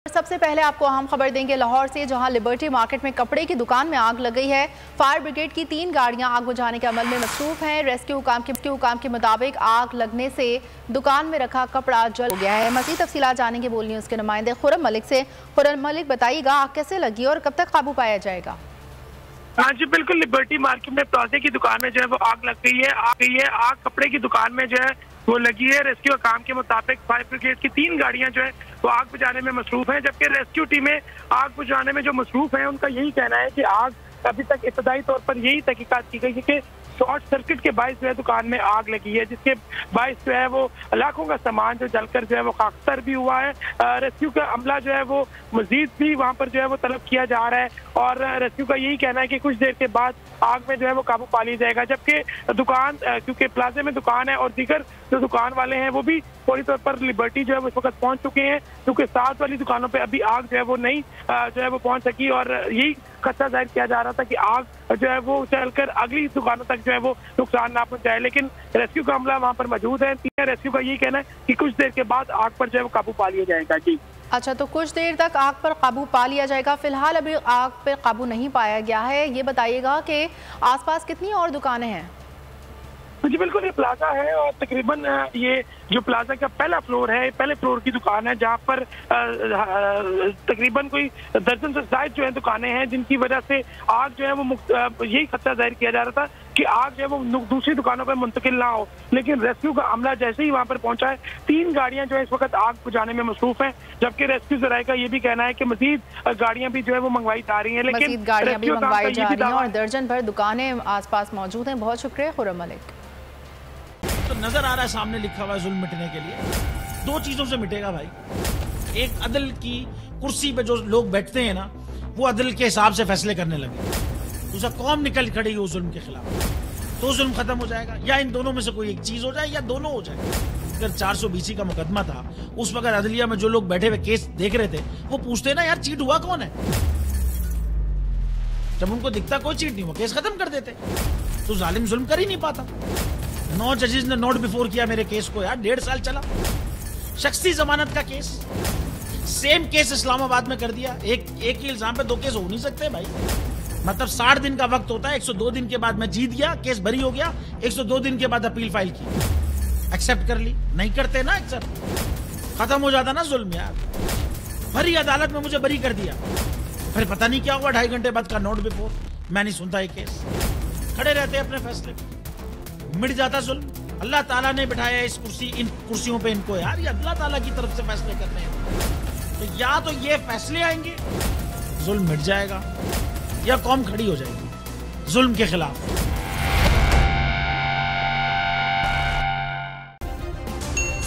सबसे पहले आपको अहम खबर देंगे लाहौर से, जहां लिबर्टी मार्केट में कपड़े की दुकान में आग लग गई है। फायर ब्रिगेड की 3 गाड़ियां आग बुझाने के अमल में मसरूफ हैं। रेस्क्यू काम के मुताबिक आग लगने से दुकान में रखा कपड़ा जल गया है। मज़ीद तफसीलात जानेंगे बोल न्यूज़ के नुमाइंदे खुर्रम मलिक से। खुर्रम मलिक, बताइएगा आग कैसे लगी और कब तक काबू पाया जाएगा? हाँ जी बिल्कुल, लिबर्टी मार्केट में प्लाजे की दुकान में जो है वो आग लग गई है। आग कपड़े की दुकान में जो है वो लगी है। रेस्क्यू काम के मुताबिक फायर ब्रिगेड की 3 गाड़ियां जो है वो आग बुझाने में मसरूफ हैं, जबकि रेस्क्यू टीमें आग बुझाने में जो मसरूफ हैं उनका यही कहना है कि आग अभी तक इब्तदाई तौर पर यही तहकीकात की गई है कि शॉर्ट सर्किट के बायस जो है दुकान में आग लगी है, जिसके बायस जो है वो लाखों का सामान जो जलकर जो है वो खाकतर भी हुआ है। रेस्क्यू का अमला जो है वो मजीद भी वहाँ पर जो है वो तलब किया जा रहा है और रेस्क्यू का यही कहना है कि कुछ देर के बाद आग में जो है वो काबू पा लिया जाएगा। जबकि दुकान क्योंकि प्लाजे में दुकान है और दीगर जो दुकान वाले हैं वो भी फौरी तौर पर लिबर्टी जो है वो इस वक्त पहुंच चुके हैं, क्योंकि साथ वाली दुकानों पे अभी आग जो है वो नहीं जो है वो पहुंच सकी और यही खतरा जाहिर किया जा रहा था कि आग जो है वो चलकर अगली दुकानों तक जो है वो नुकसान ना पहुंचाए। लेकिन रेस्क्यू का अमला वहाँ पर मौजूद है। रेस्क्यू का यही कहना है कि कुछ देर के बाद आग पर जो है वो काबू पा लिया जाएगा। जी अच्छा, तो कुछ देर तक आग पर काबू पा लिया जाएगा। फिलहाल अभी आग पर काबू नहीं पाया गया है। ये बताइएगा कि आसपास कितनी और दुकानें हैं? जी बिल्कुल, ये प्लाजा है और तकरीबन ये जो प्लाजा का पहला फ्लोर है, पहले फ्लोर की दुकान है जहाँ पर तकरीबन कोई दर्जन से ज्यादा जो है दुकानें हैं, जिनकी वजह से आग जो है वो यही खतरा जाहिर किया जा रहा था कि आग जो है वो दूसरी दुकानों पर मुंतकिल ना हो। लेकिन रेस्क्यू का अमला जैसे ही वहाँ पर पहुंचा है, 3 गाड़ियां जो है इस वक्त आग बुझाने में मसरूफ हैं, जबकि रेस्क्यू जराये का ये भी कहना है कि मजीद गाड़ियां भी जो है वो मंगवाई जा रही है। लेकिन गाड़ियां भी मंगवाई जा रही हैं और दर्जन भर दुकानें आसपास मौजूद हैं। बहुत शुक्रिया खुर्रम मलिक। तो नजर आ रहा है सामने लिखा हुआ है जुल्म मिटने के लिए 2 चीजों से मिटेगा भाई। एक, अदल की कुर्सी पे जो लोग बैठते हैं ना, वो अदल के हिसाब से फैसले करने लगे। दूसरा, कौम निकल खड़ेगी उस जुल्म के खिलाफ, तो जुल्म खत्म हो जाएगा। या इन दोनों में से कोई एक चीज हो जाए या दोनों हो जाए। अगर 420 का मुकदमा था, उस वक्त अदलिया में जो लोग बैठे हुए केस देख रहे थे वो पूछते ना, यार चीट हुआ कौन है? जब उनको दिखता कोई चीट नहीं हुआ, केस खत्म कर देते। तो जालिम जुल्म कर ही नहीं पाता। 9 जजेस ने नोट बिफोर किया मेरे केस को, यार 1.5 साल चला। शख्सी जमानत का केस, सेम केस इस्लामाबाद में कर दिया। एक ही इल्जाम पे 2 केस हो नहीं सकते भाई। मतलब 60 दिन का वक्त होता है। 102 दिन के बाद मैं जीत गया, केस बरी हो गया। 102 दिन के बाद अपील फाइल की, एक्सेप्ट कर ली। नहीं करते ना एक्सेप्ट, खत्म हो जाता ना जुल्म यार। भरी अदालत में मुझे बरी कर दिया, फिर पता नहीं क्या हुआ 2.5 घंटे बाद का नोट बिफोर। मैं नहीं सुनता ये केस, खड़े रहते अपने फैसले पे, मिट जाता जुल्म। अल्लाह ताला ने बिठाया इन कुर्सियों पे इनको यार, ये अल्लाह ताला की तरफ से फैसले करने हैं। तो या तो ये फैसले आएंगे, जुल्म मिट जाएगा, या कौम खड़ी हो जाएगी जुल्म के खिलाफ।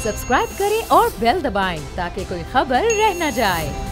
सब्सक्राइब करें और बेल दबाएं ताकि कोई खबर रह न जाए।